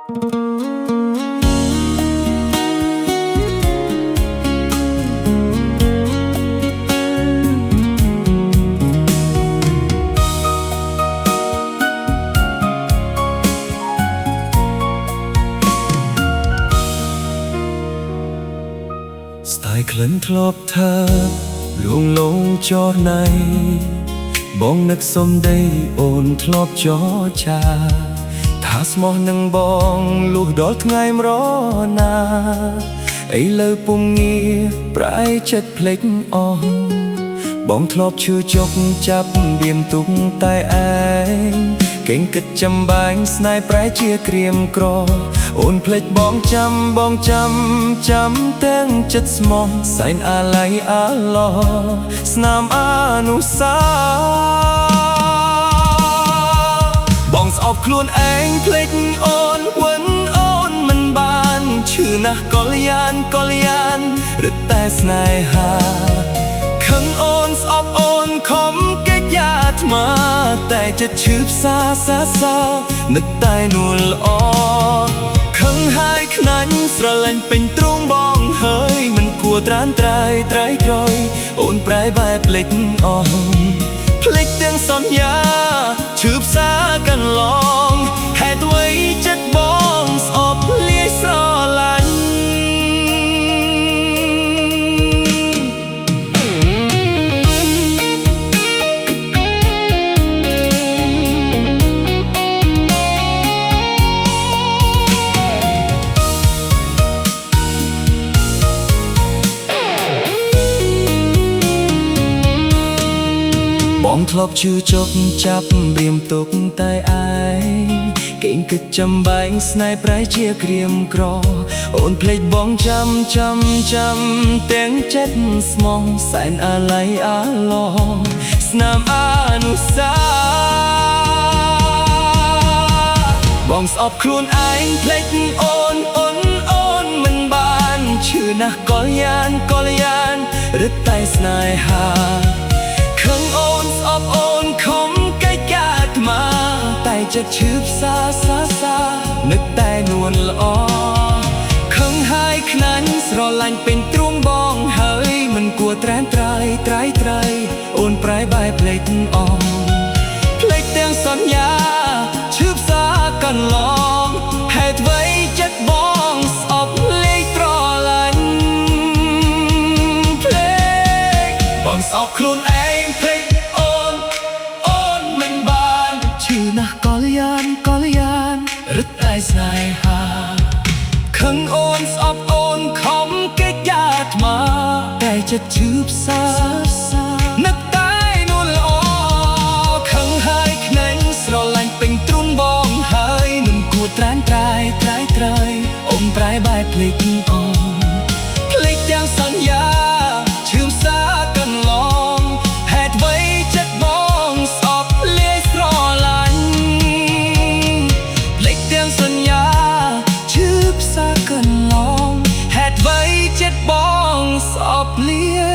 สไตล์เคลิ้นធ្លាប់เธอលួងលោមចរណៃបងនឹកសុំដីអូនធ្លាប់ចរចាថាស្មោះនឹងបងលុះដល់ថ្ងៃមរណាឥឡូវពុំងារប្រែចិត្តភ្លេចអស់បងធ្លាប់ឈឺចុកចាប់បៀមទុកតែឯងកេងគិតចំបាញ់ស្នេហ៍ប្រែជាក្រៀមក្រអូនភ្លេចបងចាំទាំងចិត្តស្មោះសែនអាឡ័យអាឡោស្នាមអនុស្សាបងស្អប់ខ្លួនឯងភ្លេចអូនវិនអូនមិនបានឈឺណាស់កលយានរឹតតែស្នេហាខឹងអូនស្អប់អូនខំកិច្ចយ៉ាថ្មាតែចិត្តឈឺផ្សានឹកតែនួលល្អខឹងហើយខ្នាញ់ស្រលាញ់ពេញទ្រូងបងហើយមិនគួរត្រានត្រៃក្រោយអូនប្រែបែបភ្លេចអស់ភ្លេចទាំងសន្យាឈឺផ្សាកន្លងហេតុអ្វីចិត្តបងស្អប់លាយស្រឡាញ់បងធ្លាប់ឈឺចុកចាប់បៀមទុកតែឯងកេងគិតចំបែងស្នេហ៍ប្រែជាក្រៀមក្រអូនភ្លេចបងចាំទាំងចិត្តស្មោះសែនអាឡ័យអាឡោស្នាមអនុស្សាបងស្អប់ខ្លួនឯងភ្លេចអូនមិនបានឈឺណាស់កលយានរឹតតែស្នេហាខឹងអូនស្អប់អូនខំកិច្ចការថ្មាតែចិត្តឈឺផ្សានឹកតែនួនល្អខឹងហើយខ្នាញ់ស្រឡាញ់ពេញទ្រូងបងហើយមិនគួរត្រានត្រៃអូនប្រែបែបភ្លេចអស់ភ្លេចទាំងសន្យាឈឺផ្សាកន្លងហេតុអ្វីចិត្តបងស្អប់លេខត្រឡាញ់ភ្លេចបងស្អប់ខ្លួនឯងភ្លេចអូនមិនបានឈឺណាស់កលយានរឹតតែស្នេហាខឹងអូនស្អប់អូនខំកិច្ចយ៉ាថ្មាតែចិត្តឈឺផ្សានឹកតែនួនល្អខឹងហើយខ្នែងស្រឡាញ់ពេញទ្រូងបងហើយមិនគួរត្រានត្រៃអូនប្រែបែបភ្លេចអស់ភ្លេចទាំងសន្យាឈឺផ្សាកន្លងហេតុអ្វីចិត្តបងស្អប់លាយស្រឡាញ់ភ្លេចទាំងសន្យាឈឺផ្សាកន្លងហេតុអ្វីចិត្តបងស្អប់លាយ